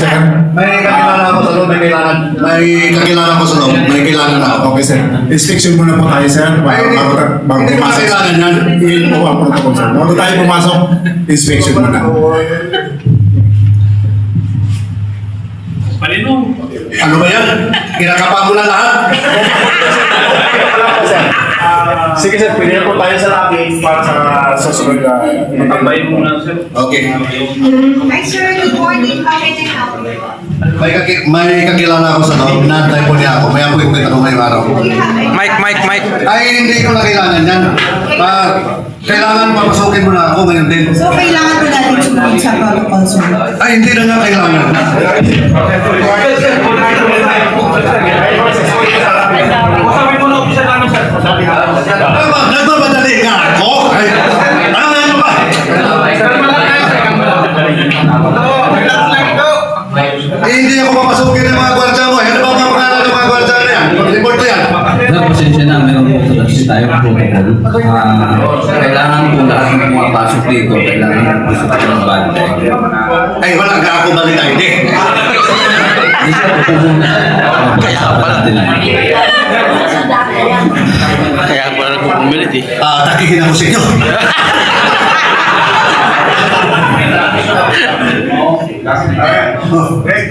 sir. May kakilala ako sa loob, may kakilala ko sa loob, may kailangan na ako. Okay, sir. Inspection muna po tayo, sir. Bago Hindi ko pumasok. kailangan yan. Yun po ang protocol, sir. Bago tayo pumasok, inspection muna. Palinong. Ano ba yan? Kinakapan mo na lahat? Sige, sir. Pwede na po tayo sa lobby para sa susunod na Tabayin mo na, sir. Okay. Hi sir, good morning. How can I help you? May kakilala ako sa loob, naantay po niya ako. May appointment ako ngayong araw. Do you have any- Mike. Ay, hindi ko na kailangan yan. Kailangan papasukin mo na ako ngayon din. So, kailangan ko natin sumunod sa protocol, sir. Ay, hindi na nga kailangan. Sabi mo na official namin, sir. Nagmamadali nga ako. Ay, ano ba? Hindi ako papasukin ng mga gwardiya mo. Ano ba ang pangalan ng mga gwardiya na yan? Report ko yan. Sir, pasensya na, meron po kasi tayo protocol. Kailangan po lahat ng pumapasok dito, kailangan po sa ng bantay. Ay, wala ka ako balik ID. Hindi siya po muna. Kaya pala din. Kaya pala ko pumilit eh. Takihin ako sa inyo. Okay,